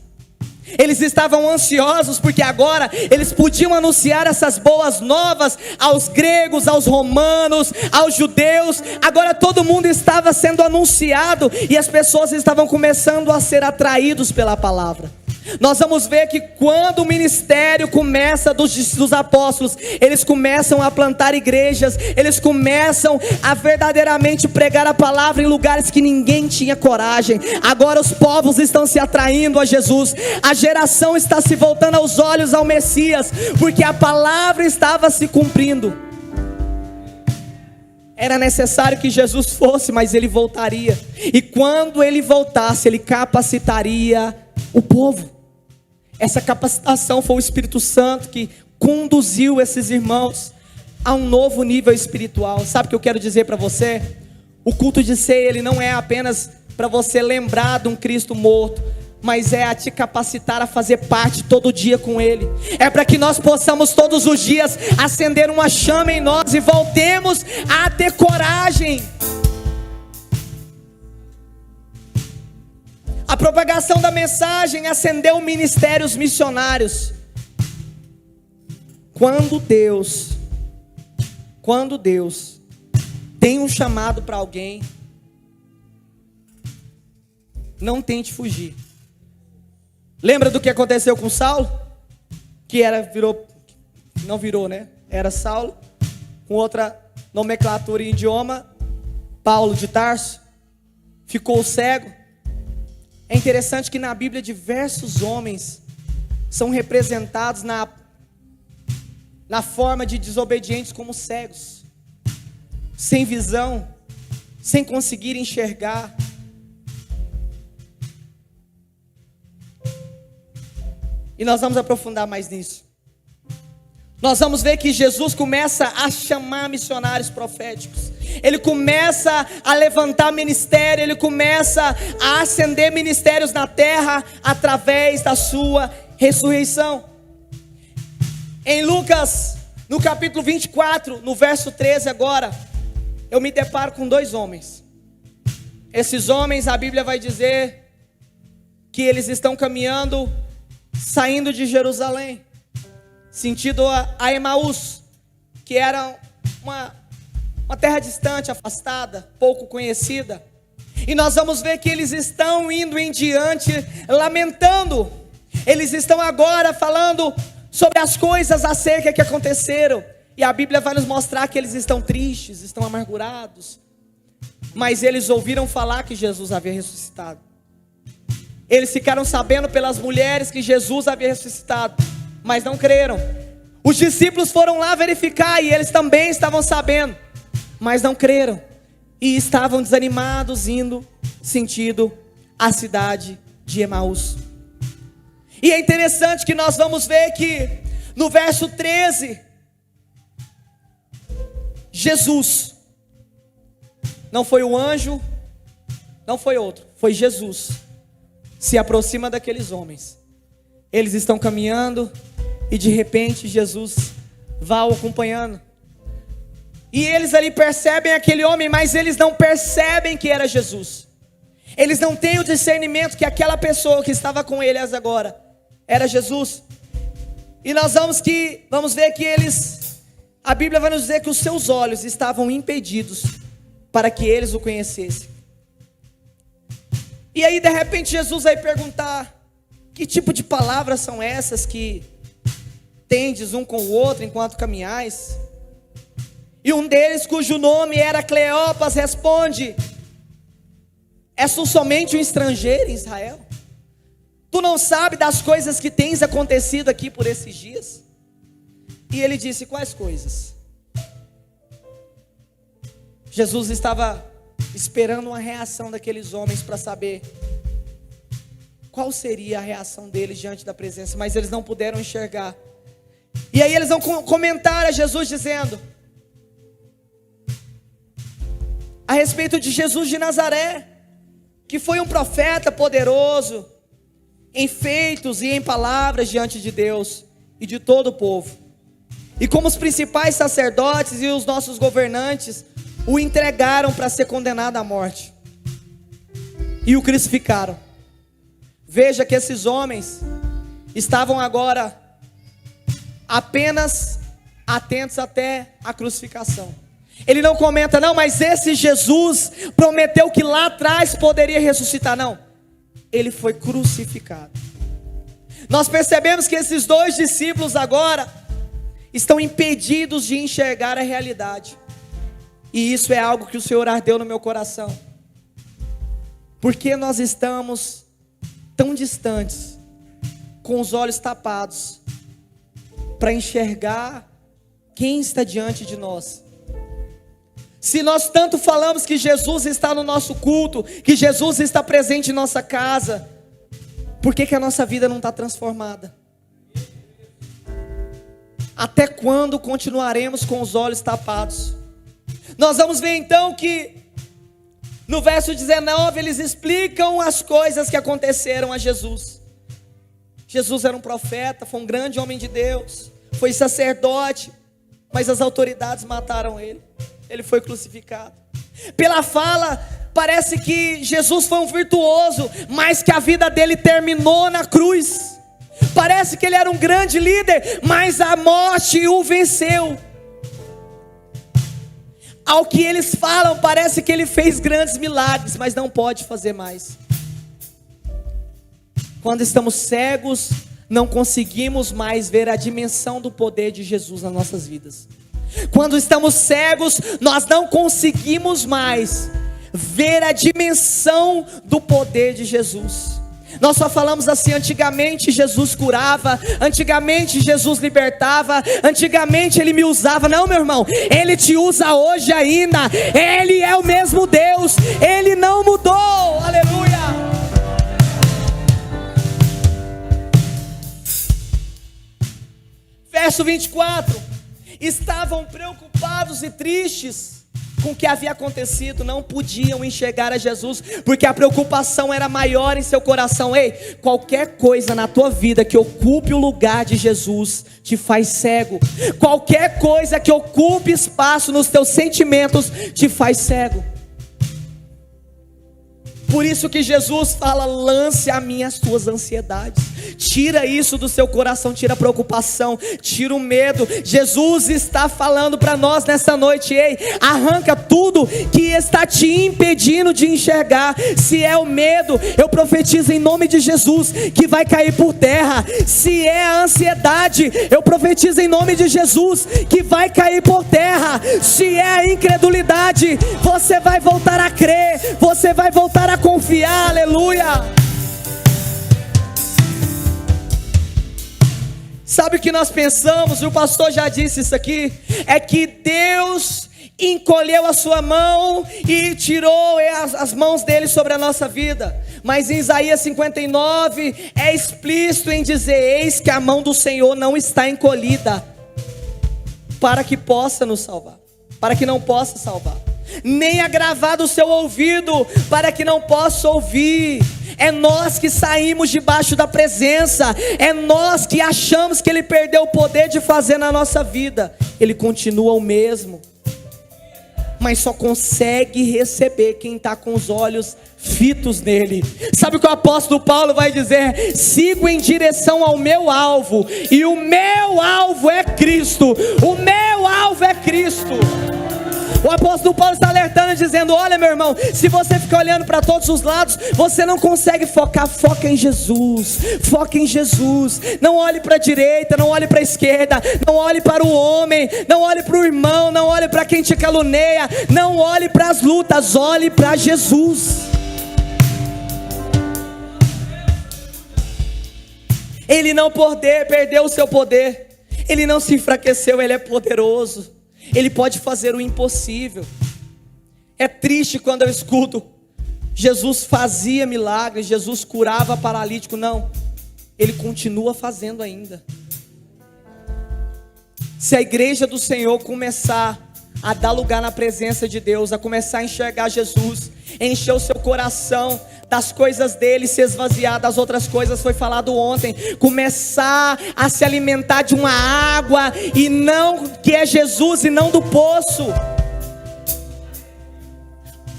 Eles estavam ansiosos porque agora eles podiam anunciar essas boas novas aos gregos, aos romanos, aos judeus. Agora todo mundo estava sendo anunciado e as pessoas estavam começando a ser atraídos pela palavra. Nós vamos ver que quando o ministério começa dos apóstolos, eles começam a plantar igrejas, eles começam a verdadeiramente pregar a palavra em lugares que ninguém tinha coragem. Agora os povos estão se atraindo a Jesus, a geração está se voltando aos olhos ao Messias, porque a palavra estava se cumprindo. Era necessário que Jesus fosse, mas ele voltaria, e quando ele voltasse, ele capacitaria o povo. Essa capacitação foi o Espírito Santo que conduziu esses irmãos a um novo nível espiritual. Sabe o que eu quero dizer para você? O culto de ceia, ele não é apenas para você lembrar de um Cristo morto, mas é a te capacitar a fazer parte todo dia com Ele. É para que nós possamos todos os dias acender uma chama em nós e voltemos a ter coragem. A propagação da mensagem acendeu ministérios missionários. Quando Deus tem um chamado para alguém, não tente fugir. Lembra do que aconteceu com Saulo? Era Saulo, com outra nomenclatura em idioma, Paulo de Tarso, ficou cego. É interessante que na Bíblia diversos homens são representados na forma de desobedientes como cegos, sem visão, sem conseguir enxergar. E nós vamos aprofundar mais nisso. Nós vamos ver que Jesus começa a chamar missionários proféticos. Ele começa a levantar ministério, ele começa a acender ministérios na terra através da sua ressurreição. Em Lucas, no capítulo 24, no verso 13 agora, eu me deparo com dois homens. Esses homens, a Bíblia vai dizer que eles estão caminhando, saindo de Jerusalém, sentido a Emaús, que era uma terra distante, afastada, pouco conhecida. E nós vamos ver que eles estão indo em diante, lamentando. Eles estão agora falando sobre as coisas acerca que aconteceram. E a Bíblia vai nos mostrar que eles estão tristes, estão amargurados. Mas eles ouviram falar que Jesus havia ressuscitado. Eles ficaram sabendo pelas mulheres que Jesus havia ressuscitado, mas não creram. Os discípulos foram lá verificar e eles também estavam sabendo, mas não creram. E estavam desanimados, indo sentido a cidade de Emaús. E é interessante que nós vamos ver que no verso 13, Jesus, não foi o anjo, não foi outro, foi Jesus, se aproxima daqueles homens. Eles estão caminhando e de repente Jesus vai acompanhando. E eles ali percebem aquele homem, mas eles não percebem que era Jesus. Eles não têm o discernimento que aquela pessoa que estava com eles agora era Jesus. E nós vamos ver que a Bíblia vai nos dizer que os seus olhos estavam impedidos para que eles o conhecessem. E aí de repente Jesus vai perguntar: que tipo de palavras são essas que tendes um com o outro enquanto caminhais? E um deles, cujo nome era Cleopas, responde: és tu somente um estrangeiro em Israel? Tu não sabes das coisas que tens acontecido aqui por esses dias? E ele disse: quais coisas? Jesus estava esperando uma reação daqueles homens para saber qual seria a reação deles diante da presença, mas eles não puderam enxergar. E aí eles vão comentar a Jesus dizendo a respeito de Jesus de Nazaré, que foi um profeta poderoso em feitos e em palavras diante de Deus e de todo o povo. E como os principais sacerdotes e os nossos governantes o entregaram para ser condenado à morte e o crucificaram. Veja que esses homens estavam agora apenas atentos até a crucificação. Ele não comenta, não, mas esse Jesus prometeu que lá atrás poderia ressuscitar. Não, ele foi crucificado. Nós percebemos que esses dois discípulos agora estão impedidos de enxergar a realidade. E isso é algo que o Senhor ardeu no meu coração. Porque nós estamos tão distantes, com os olhos tapados, para enxergar quem está diante de nós. Se nós tanto falamos que Jesus está no nosso culto, que Jesus está presente em nossa casa, por que a nossa vida não está transformada? Até quando continuaremos com os olhos tapados? Nós vamos ver então que no verso 19 eles explicam as coisas que aconteceram a Jesus. Jesus era um profeta, foi um grande homem de Deus, foi sacerdote, mas as autoridades mataram ele. Ele foi crucificado. Pela fala, parece que Jesus foi um virtuoso, mas que a vida dele terminou na cruz. Parece que ele era um grande líder, mas a morte o venceu. Ao que eles falam, parece que ele fez grandes milagres, mas não pode fazer mais. Quando estamos cegos, não conseguimos mais ver a dimensão do poder de Jesus nas nossas vidas. Quando estamos cegos, nós não conseguimos mais ver a dimensão do poder de Jesus. Nós só falamos assim: antigamente Jesus curava, antigamente Jesus libertava, antigamente Ele me usava. Não, meu irmão, Ele te usa hoje ainda. Ele é o mesmo Deus, Ele não mudou. Aleluia. Verso 24. Estavam preocupados e tristes com o que havia acontecido, não podiam enxergar a Jesus, porque a preocupação era maior em seu coração. Ei, qualquer coisa na tua vida que ocupe o lugar de Jesus te faz cego. Qualquer coisa que ocupe espaço nos teus sentimentos te faz cego. Por isso que Jesus fala: lance a mim as tuas ansiedades. Tira isso do seu coração, tira a preocupação, tira o medo. Jesus está falando para nós nessa noite: ei, arranca tudo que está te impedindo de enxergar. Se é o medo, eu profetizo em nome de Jesus que vai cair por terra. Se é a ansiedade, eu profetizo em nome de Jesus que vai cair por terra. Se é a incredulidade, você vai voltar a crer, você vai voltar a confiar. Aleluia. Sabe o que nós pensamos, e o pastor já disse isso aqui, é que Deus encolheu a sua mão e tirou as mãos dele sobre a nossa vida. Mas em Isaías 59 é explícito em dizer: eis que a mão do Senhor não está encolhida para que possa nos salvar, para que não possa salvar, nem agravado o seu ouvido para que não possa ouvir. É nós que saímos debaixo da presença, é nós que achamos que Ele perdeu o poder de fazer na nossa vida. Ele continua o mesmo, mas só consegue receber quem está com os olhos fitos nele. Sabe o que o apóstolo Paulo vai dizer? Sigo em direção ao meu alvo, e o meu alvo é Cristo. O meu alvo é Cristo. O apóstolo Paulo está alertando, dizendo: olha, meu irmão, se você ficar olhando para todos os lados, você não consegue focar. Foca em Jesus, foca em Jesus. Não olhe para a direita, não olhe para a esquerda, não olhe para o homem, não olhe para o irmão, não olhe para quem te caluneia, não olhe para as lutas, olhe para Jesus. Ele não perdeu o seu poder, Ele não se enfraqueceu, Ele é poderoso. Ele pode fazer o impossível. É triste quando eu escuto: Jesus fazia milagres, Jesus curava paralítico. Não, Ele continua fazendo ainda. Se a igreja do Senhor começar a dar lugar na presença de Deus, a começar a enxergar Jesus, encher o seu coração das coisas dele, se esvaziar das outras coisas, foi falado ontem, começar a se alimentar de uma água, e não que é Jesus, e não do poço.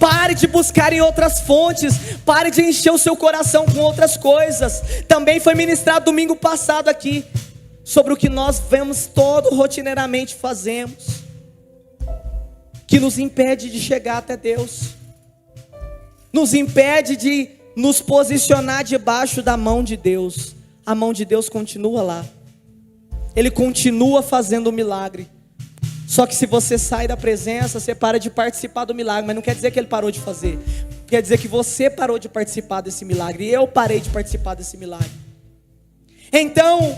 Pare de buscar em outras fontes. Pare de encher o seu coração com outras coisas. Também foi ministrado domingo passado aqui sobre o que nós vemos todo rotineiramente fazemos, que nos impede de chegar até Deus, nos impede de nos posicionar debaixo da mão de Deus. A mão de Deus continua lá, Ele continua fazendo o milagre. Só que se você sai da presença, você para de participar do milagre. Mas não quer dizer que Ele parou de fazer, quer dizer que você parou de participar desse milagre. E eu parei de participar desse milagre. Então,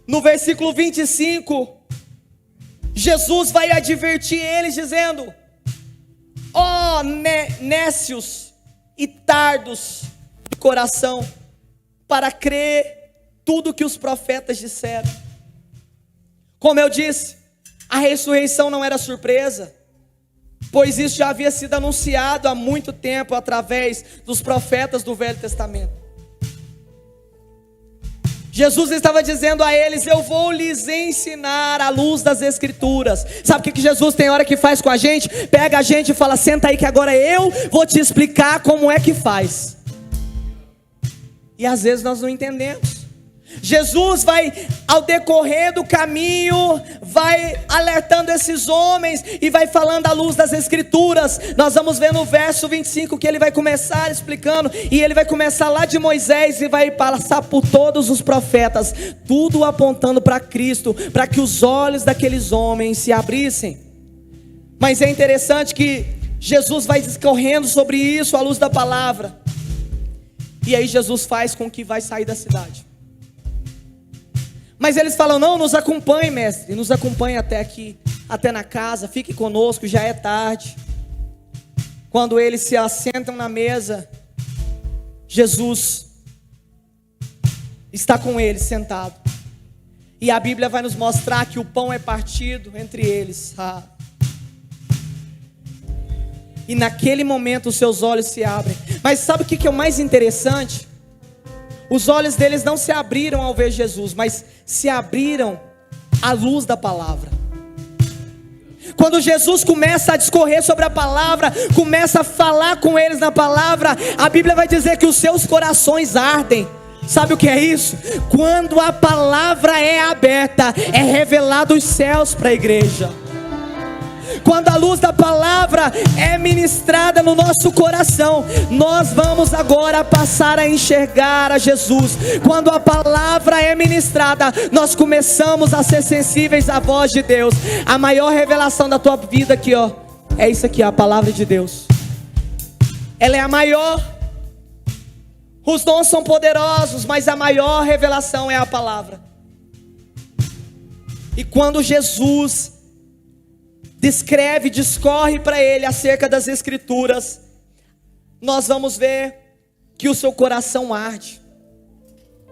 no versículo 25, Jesus vai advertir eles dizendo: ó nécios e tardos de coração, para crer tudo que os profetas disseram. Como eu disse, a ressurreição não era surpresa, pois isso já havia sido anunciado há muito tempo através dos profetas do Velho Testamento. Jesus estava dizendo a eles: eu vou lhes ensinar à luz das Escrituras. Sabe o que Jesus tem hora que faz com a gente? Pega a gente e fala: senta aí que agora eu vou te explicar como é que faz. E às vezes nós não entendemos. Jesus vai, ao decorrer do caminho, vai alertando esses homens e vai falando à luz das Escrituras. Nós vamos ver no verso 25 que ele vai começar explicando, e ele vai começar lá de Moisés e vai passar por todos os profetas, tudo apontando para Cristo, para que os olhos daqueles homens se abrissem. Mas é interessante que Jesus vai discorrendo sobre isso à luz da palavra, e aí Jesus faz com que vai sair da cidade. Mas eles falam: não, nos acompanhe, mestre, nos acompanhe até aqui, até na casa, fique conosco, já é tarde. Quando eles se assentam na mesa, Jesus está com eles sentado, e a Bíblia vai nos mostrar que o pão é partido entre eles. E naquele momento os seus olhos se abrem. Mas sabe o que é o mais interessante? Os olhos deles não se abriram ao ver Jesus, mas se abriram à luz da palavra. Quando Jesus começa a discorrer sobre a palavra, começa a falar com eles na palavra, a Bíblia vai dizer que os seus corações ardem. Sabe o que é isso? Quando a palavra é aberta, é revelado os céus para a igreja. Quando a luz da palavra é ministrada no nosso coração, nós vamos agora passar a enxergar a Jesus. Quando a palavra é ministrada, nós começamos a ser sensíveis à voz de Deus. A maior revelação da tua vida aqui, ó, é isso aqui, ó, a palavra de Deus. Ela é a maior. Os dons são poderosos, mas a maior revelação é a palavra. E quando Jesus descreve, discorre para ele acerca das Escrituras, nós vamos ver que o seu coração arde.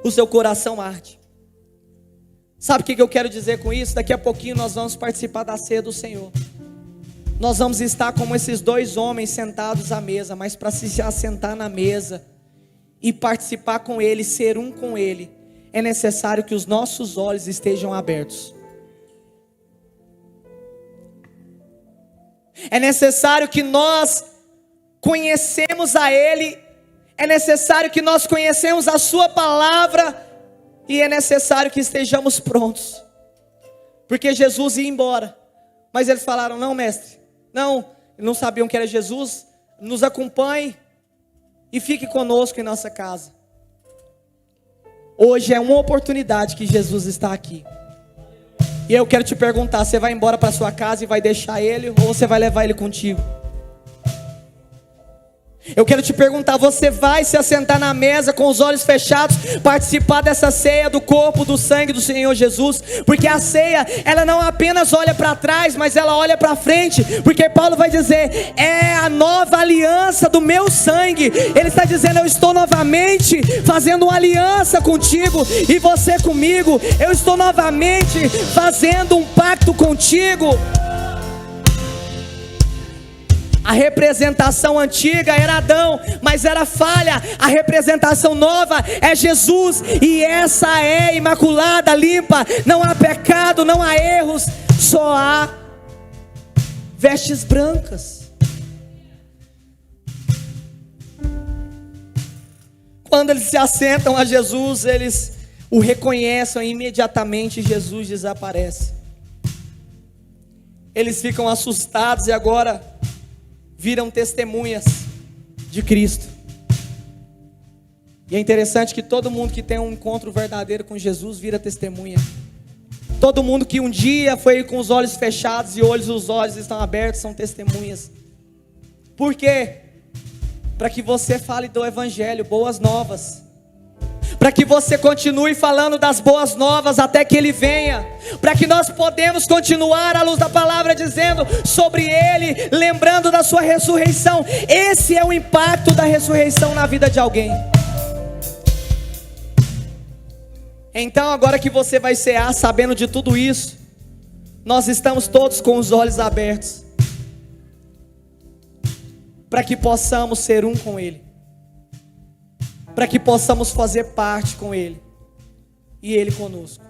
O seu coração arde. Sabe o que eu quero dizer com isso? Daqui a pouquinho nós vamos participar da ceia do Senhor. Nós vamos estar como esses dois homens sentados à mesa, mas para se assentar na mesa e participar com ele, ser um com ele, é necessário que os nossos olhos estejam abertos. É necessário que nós conhecemos a Ele, é necessário que nós conhecemos a Sua palavra, e é necessário que estejamos prontos, porque Jesus ia embora, mas eles falaram: não, mestre, não sabiam que era Jesus, nos acompanhe e fique conosco em nossa casa. Hoje é uma oportunidade que Jesus está aqui. E eu quero te perguntar: você vai embora para sua casa e vai deixar ele, ou você vai levar ele contigo? Eu quero te perguntar: você vai se assentar na mesa com os olhos fechados, participar dessa ceia do corpo, do sangue do Senhor Jesus? Porque a ceia, ela não apenas olha para trás, mas ela olha para frente, porque Paulo vai dizer: é a nova aliança do meu sangue. Ele está dizendo: eu estou novamente fazendo uma aliança contigo e você comigo. Eu estou novamente fazendo um pacto contigo. A representação antiga era Adão, mas era falha. A representação nova é Jesus, e essa é imaculada, limpa. Não há pecado, não há erros, só há vestes brancas. Quando eles se assentam a Jesus, eles o reconhecem e imediatamente Jesus desaparece. Eles ficam assustados e agora viram testemunhas de Cristo. E é interessante que todo mundo que tem um encontro verdadeiro com Jesus vira testemunha. Todo mundo que um dia foi com os olhos fechados e os olhos estão abertos são testemunhas. Por quê? Para que você fale do Evangelho, boas novas. Para que você continue falando das boas novas até que Ele venha. Para que nós podemos continuar à luz da palavra dizendo sobre Ele, lembrando da sua ressurreição. Esse é o impacto da ressurreição na vida de alguém. Então agora que você vai cear sabendo de tudo isso, nós estamos todos com os olhos abertos. Para que possamos ser um com Ele. Para que possamos fazer parte com Ele. E Ele conosco.